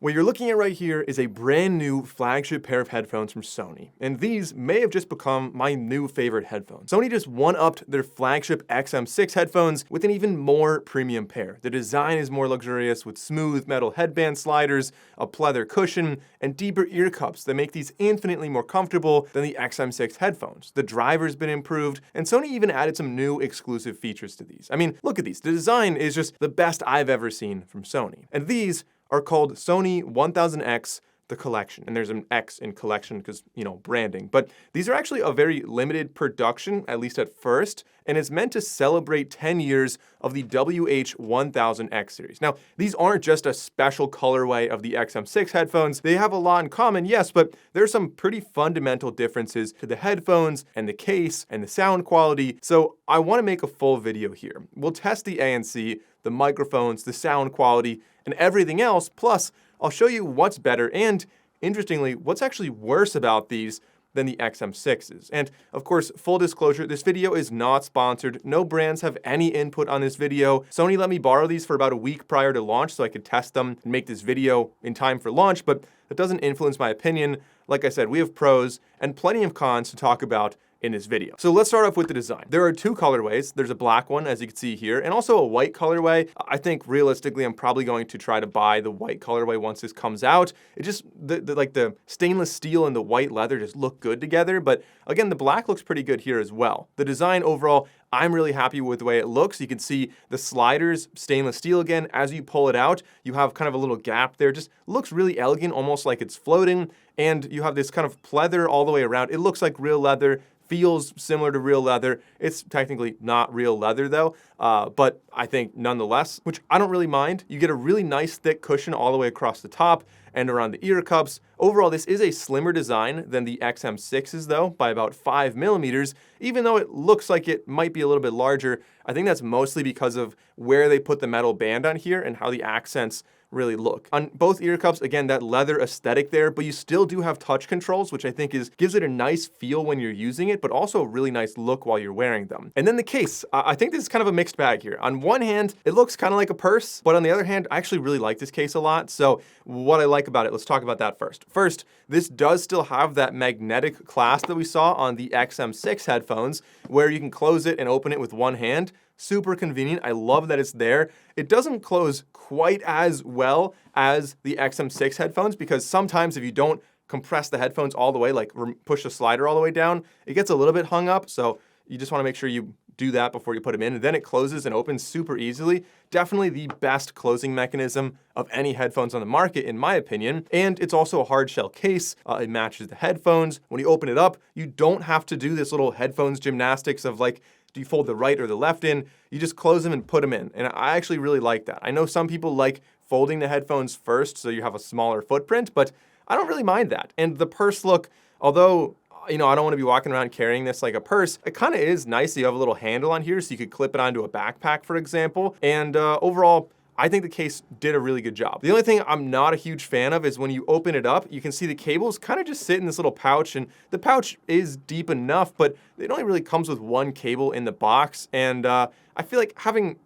What you're looking at right here is a brand new flagship pair of headphones from Sony, and these may have just become my new favorite headphones. Sony just one-upped their flagship XM6 headphones with an even more premium pair. The design is more luxurious with smooth metal headband sliders, a pleather cushion, and deeper ear cups that make these infinitely more comfortable than the XM6 headphones. The driver's been improved, and Sony even added some new exclusive features to these. I mean, look at these. The design is just the best I've ever seen from Sony. And these are called Sony 1000X, the Collection. And there's an X in Collection because, branding. But these are actually a very limited production, at least at first, and it's meant to celebrate 10 years of the WH-1000X series. Now, these aren't just a special colorway of the XM6 headphones. They have a lot in common, yes, but there's some pretty fundamental differences to the headphones and the case and the sound quality, so I want to make a full video here. We'll test the ANC, the microphones, the sound quality, and everything else, plus I'll show you what's better and, interestingly, what's actually worse about these than the XM6s. And of course, full disclosure, this video is not sponsored. No brands have any input on this video. Sony let me borrow these for about a week prior to launch so I could test them and make this video in time for launch, but that doesn't influence my opinion. Like I said, we have pros and plenty of cons to talk about in this video. So let's start off with the design. There are two colorways. There's a black one, as you can see here, and also a white colorway. I think realistically, I'm probably going to try to buy the white colorway once this comes out. It just, the stainless steel and the white leather just look good together, but again, the black looks pretty good here as well. The design overall, I'm really happy with the way it looks. You can see the sliders, stainless steel again. As you pull it out, you have kind of a little gap there. Just looks really elegant, almost like it's floating. And you have this kind of pleather all the way around. It looks like real leather. Feels similar to real leather. It's technically not real leather though, but I think nonetheless, which I don't really mind. You get a really nice thick cushion all the way across the top and around the ear cups. Overall, this is a slimmer design than the XM6s though, by about 5 millimeters, even though it looks like it might be a little bit larger. I think that's mostly because of where they put the metal band on here and how the accents really look. On both ear cups, again, that leather aesthetic there, but you still do have touch controls, which I think gives it a nice feel when you're using it, but also a really nice look while you're wearing them. And then the case, I think this is kind of a mixed bag here. On one hand, it looks kind of like a purse, but on the other hand, I actually really like this case a lot. So what I like about it, let's talk about that first. First, this does still have that magnetic clasp that we saw on the XM6 headphones, where you can close it and open it with one hand. Super convenient. I love that it's there. It doesn't close quite as well as the XM6 headphones because sometimes if you don't compress the headphones all the way, like push the slider all the way down, it gets a little bit hung up. So you just want to make sure you do that before you put them in. And then it closes and opens super easily. Definitely the best closing mechanism of any headphones on the market, in my opinion. And it's also a hard shell case. It matches the headphones. When you open it up, you don't have to do this little headphones gymnastics of like, do you fold the right or the left in? You just close them and put them in. And I actually really like that. I know some people like folding the headphones first so you have a smaller footprint, but I don't really mind that. And the purse look, although, I don't want to be walking around carrying this like a purse, it kind of is nice. You have a little handle on here so you could clip it onto a backpack, for example. And overall, I think the case did a really good job. The only thing I'm not a huge fan of is when you open it up, you can see the cables kind of just sit in this little pouch, and the pouch is deep enough, but it only really comes with one cable in the box, and I feel like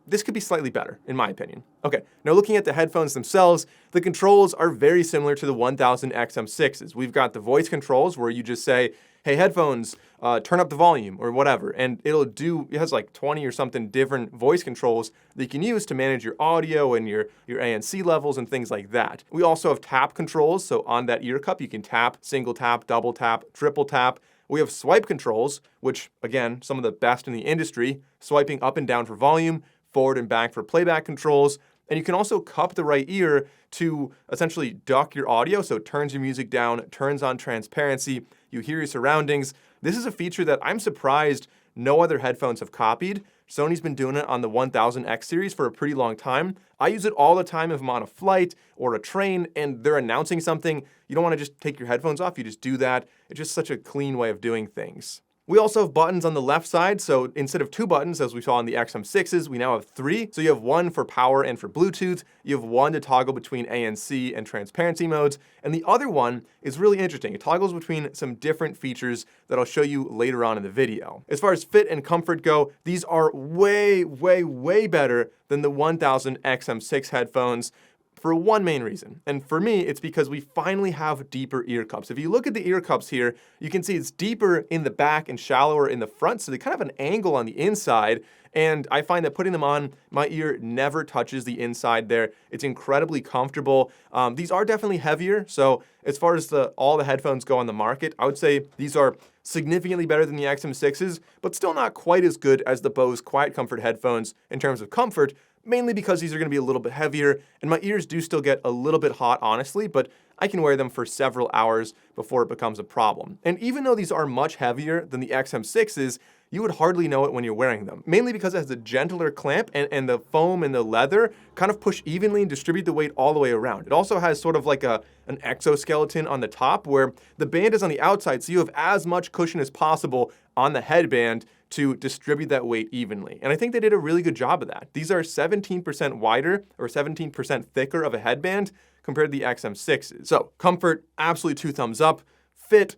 this could be slightly better, in my opinion. Okay, now looking at the headphones themselves, the controls are very similar to the 1000 XM6s. We've got the voice controls where you just say, hey, headphones, turn up the volume or whatever. And it has like 20 or something different voice controls that you can use to manage your audio and your ANC levels and things like that. We also have tap controls. So on that ear cup, you can tap, single tap, double tap, triple tap. We have swipe controls, which again, some of the best in the industry, swiping up and down for volume, forward and back for playback controls. And you can also cup the right ear to essentially duck your audio, so it turns your music down, turns on transparency, you hear your surroundings. This is a feature that I'm surprised no other headphones have copied. Sony's been doing it on the 1000X series for a pretty long time. I use it all the time if I'm on a flight or a train and they're announcing something. You don't want to just take your headphones off, you just do that. It's just such a clean way of doing things. We also have buttons on the left side, so instead of 2 buttons, as we saw on the XM6s, we now have 3. So you have one for power and for Bluetooth, you have one to toggle between ANC and transparency modes, and the other one is really interesting. It toggles between some different features that I'll show you later on in the video. As far as fit and comfort go, these are way, way, way better than the 1000 XM6 headphones. for one main reason. And for me, it's because we finally have deeper ear cups. If you look at the ear cups here, you can see it's deeper in the back and shallower in the front, so they kind of have an angle on the inside. And I find that putting them on, my ear never touches the inside there. It's incredibly comfortable. These are definitely heavier, so as far as all the headphones go on the market, I would say these are significantly better than the XM6s, but still not quite as good as the Bose Quiet Comfort headphones in terms of comfort, mainly because these are going to be a little bit heavier, and my ears do still get a little bit hot, honestly, but I can wear them for several hours before it becomes a problem. And even though these are much heavier than the XM6s, you would hardly know it when you're wearing them, mainly because it has a gentler clamp and the foam and the leather kind of push evenly and distribute the weight all the way around. It also has sort of like an exoskeleton on the top where the band is on the outside, so you have as much cushion as possible on the headband to distribute that weight evenly. And I think they did a really good job of that. These are 17% wider or 17% thicker of a headband compared to the XM6s. So comfort, absolutely 2 thumbs up. Fit,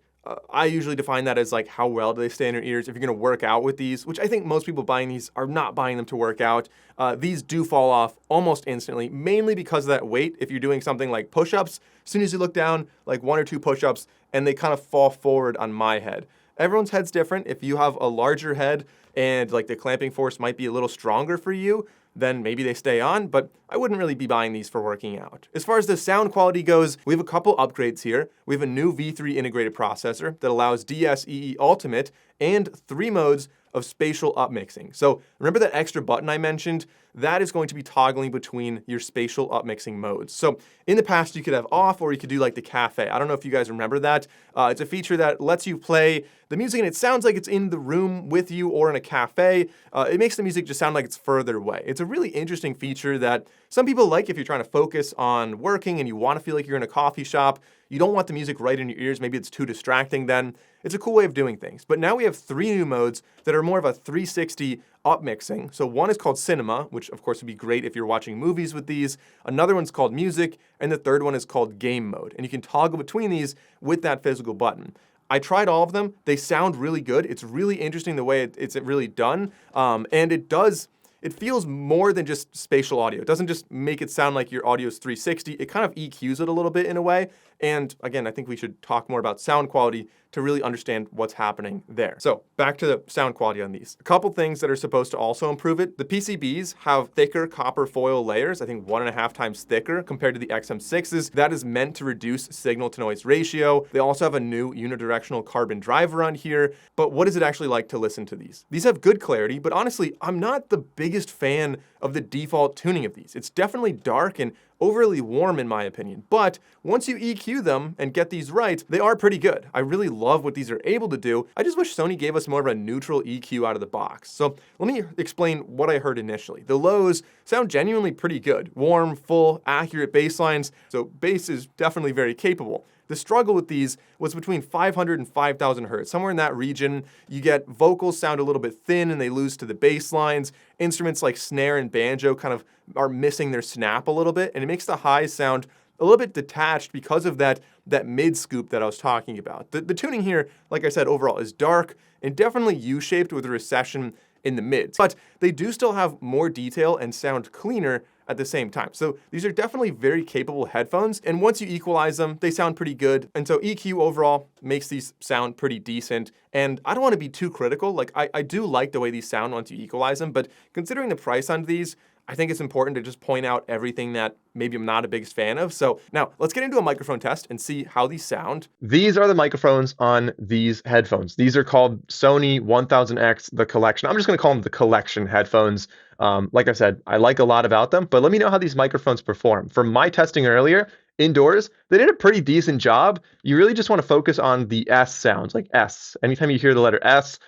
I usually define that as like how well do they stay in your ears if you're gonna work out with these, which I think most people buying these are not buying them to work out. These do fall off almost instantly, mainly because of that weight. If you're doing something like push-ups, as soon as you look down, like 1 or 2 push-ups, and they kind of fall forward on my head. Everyone's head's different. If you have a larger head and like the clamping force might be a little stronger for you, then maybe they stay on, but I wouldn't really be buying these for working out. As far as the sound quality goes, we have a couple upgrades here. We have a new V3 integrated processor that allows DSEE Ultimate and 3 modes of spatial upmixing. So remember that extra button I mentioned? That is going to be toggling between your spatial upmixing modes. So in the past, you could have off or you could do like the cafe. I don't know if you guys remember that. It's a feature that lets you play the music and it sounds like it's in the room with you or in a cafe. It makes the music just sound like it's further away. It's a really interesting feature that some people like if you're trying to focus on working and you want to feel like you're in a coffee shop. You don't want the music right in your ears. Maybe it's too distracting then. It's a cool way of doing things. But now we have 3 new modes that are more of a 360 upmixing. So one is called Cinema, which of course would be great if you're watching movies with these. Another one's called Music, and the third one is called Game Mode. And you can toggle between these with that physical button. I tried all of them. They sound really good. It's really interesting the way it's really done. And it feels more than just spatial audio. It doesn't just make it sound like your audio is 360. It kind of EQs it a little bit in a way. And again, I think we should talk more about sound quality to really understand what's happening there. So back to the sound quality on these. A couple things that are supposed to also improve it. The PCBs have thicker copper foil layers, I think 1.5 times thicker compared to the XM6s. That is meant to reduce signal to noise ratio. They also have a new unidirectional carbon driver on here. But what is it actually like to listen to these? These have good clarity, but honestly, I'm not the biggest fan of the default tuning of these. It's definitely dark and overly warm in my opinion, but once you EQ them and get these right, they are pretty good. I really love what these are able to do. I just wish Sony gave us more of a neutral EQ out of the box. So let me explain what I heard initially. The lows sound genuinely pretty good. Warm, full, accurate bass lines, so bass is definitely very capable. The struggle with these was between 500 and 5,000 hertz. Somewhere in that region, you get vocals sound a little bit thin and they lose to the bass lines. Instruments like snare and banjo kind of are missing their snap a little bit, and it makes the highs sound a little bit detached because of that mid scoop that I was talking about. The tuning here, like I said, overall is dark and definitely U-shaped with a recession in the mids, but they do still have more detail and sound cleaner at the same time. So these are definitely very capable headphones, and once you equalize them, they sound pretty good. And so EQ overall makes these sound pretty decent, and I don't want to be too critical. Like I do like the way these sound once you equalize them, but considering the price on these, I think it's important to just point out everything that maybe I'm not a biggest fan of. So now let's get into a microphone test and see how these sound. These are the microphones on these headphones. These are called Sony 1000X, the Collection. I'm just going to call them the Collection headphones. Like I said, I like a lot about them, but let me know how these microphones perform. From my testing earlier, indoors, they did a pretty decent job. You really just want to focus on the S sounds, like S. Anytime you hear the letter S,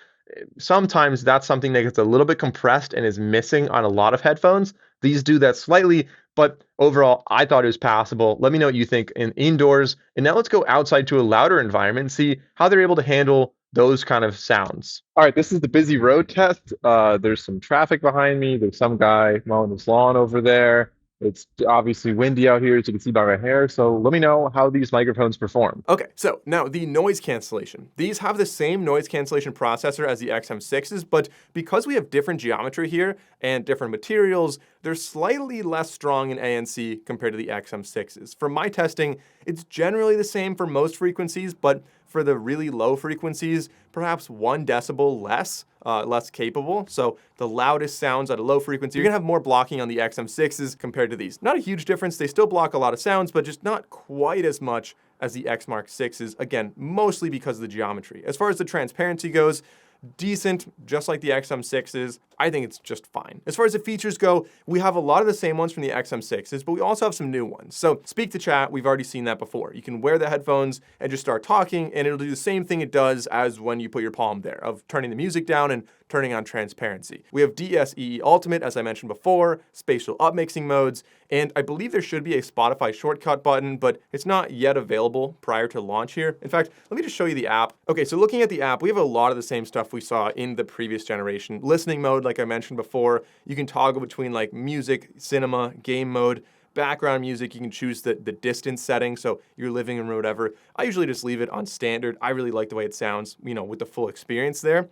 sometimes that's something that gets a little bit compressed and is missing on a lot of headphones. These do that slightly, but overall, I thought it was passable. Let me know what you think in indoors. And now let's go outside to a louder environment and see how they're able to handle those kind of sounds. All right, this is the busy road test. There's some traffic behind me. There's some guy mowing his lawn over there. It's obviously windy out here, as you can see by my hair. So let me know how these microphones perform. Okay, so now the noise cancellation. These have the same noise cancellation processor as the XM6s, but because we have different geometry here and different materials, they're slightly less strong in ANC compared to the XM6s. For my testing, it's generally the same for most frequencies, but for the really low frequencies, perhaps 1 decibel less capable. So the loudest sounds at a low frequency, you're gonna have more blocking on the XM6s compared to these. Not a huge difference, they still block a lot of sounds, but just not quite as much as the X Mark 6s, again, mostly because of the geometry. As far as the transparency goes, decent, just like the XM6s. I think it's just fine. As far as the features go, we have a lot of the same ones from the XM6s, but we also have some new ones. So speak to chat, we've already seen that before. You can wear the headphones and just start talking, and it'll do the same thing it does as when you put your palm there, of turning the music down and turning on transparency. We have DSEE Ultimate, as I mentioned before, spatial upmixing modes, and I believe there should be a Spotify shortcut button, but it's not yet available prior to launch here. In fact, let me just show you the app. Okay, so looking at the app, we have a lot of the same stuff we saw in the previous generation. Listening mode, like I mentioned before, you can toggle between like music, cinema, game mode. Background music, you can choose the distance setting, so your living room or whatever. I usually just leave it on standard. I really like the way it sounds, you know, with the full experience there.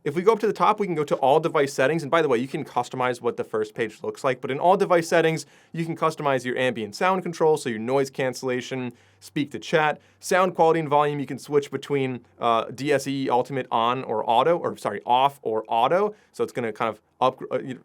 If we go up to the top, we can go to all device settings. And by the way, you can customize what the first page looks like. But in all device settings, you can customize your ambient sound control, so your noise cancellation, speak to chat, sound quality and volume. You can switch between DSE Ultimate on or auto, or sorry, off or auto. So it's going to kind of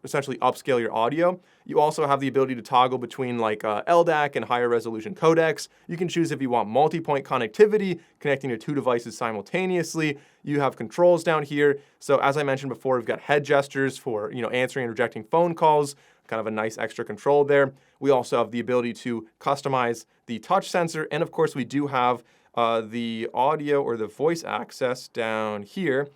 essentially upscale your audio. You also have the ability to toggle between like LDAC and higher resolution codecs. You can choose if you want multi-point connectivity, connecting to 2 devices simultaneously. You have controls down here. So as I mentioned before, we've got head gestures for, you know, answering and rejecting phone calls, kind of a nice extra control there. We also have the ability to customize the touch sensor. And of course, we do have the audio or the voice access down here.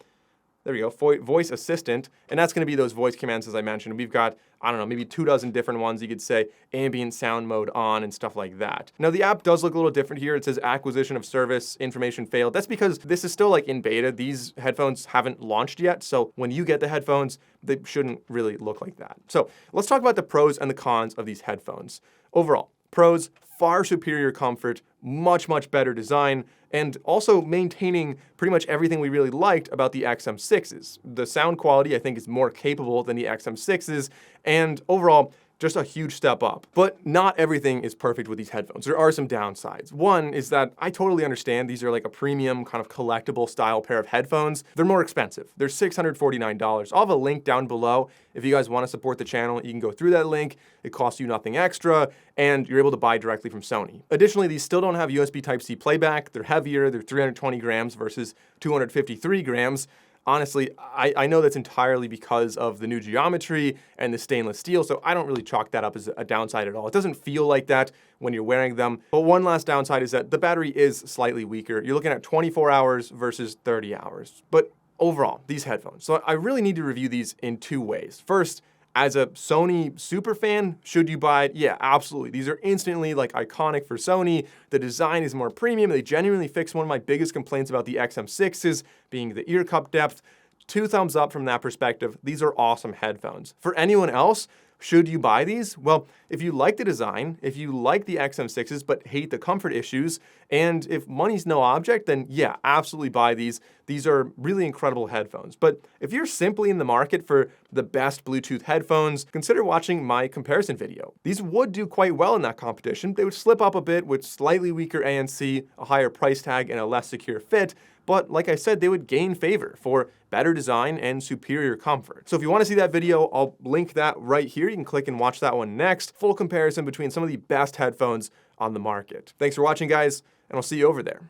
There we go, voice assistant, and that's gonna be those voice commands as I mentioned. We've got, I don't know, maybe 24 different ones. You could say ambient sound mode on and stuff like that. Now the app does look a little different here. It says acquisition of service, information failed. That's because this is still like in beta. These headphones haven't launched yet, so when you get the headphones, they shouldn't really look like that. So let's talk about the pros and the cons of these headphones. Overall, pros, far superior comfort, much better design, and also maintaining pretty much everything we really liked about the XM6s. The sound quality, I think, is more capable than the XM6s, and overall, just a huge step up. But not everything is perfect with these headphones. There are some downsides. One is that I totally understand these are like a premium kind of collectible style pair of headphones. They're more expensive. They're $649. I'll have a link down below. If you guys want to support the channel, you can go through that link. It costs you nothing extra, and you're able to buy directly from Sony. Additionally, these still don't have USB Type-C playback. They're heavier. They're 320 grams versus 253 grams. Honestly, I know that's entirely because of the new geometry and the stainless steel, so I don't really chalk that up as a downside at all. It doesn't feel like that when you're wearing them. But one last downside is that the battery is slightly weaker. You're looking at 24 hours versus 30 hours. But overall, these headphones. So I really need to review these in 2 ways. First, as a Sony super fan, should you buy it? Yeah, absolutely. These are instantly like iconic for Sony. The design is more premium. They genuinely fix one of my biggest complaints about the XM6s, being the ear cup depth. 2 thumbs up from that perspective. These are awesome headphones. For anyone else, should you buy these? Well, if you like the design, if you like the XM6s but hate the comfort issues, and if money's no object, then yeah, absolutely buy these. These are really incredible headphones. But if you're simply in the market for the best Bluetooth headphones, consider watching my comparison video. These would do quite well in that competition. They would slip up a bit with slightly weaker ANC, a higher price tag, and a less secure fit. But like I said, they would gain favor for better design and superior comfort. So if you want to see that video, I'll link that right here. You can click and watch that one next. Full comparison between some of the best headphones on the market. Thanks for watching, guys, and I'll see you over there.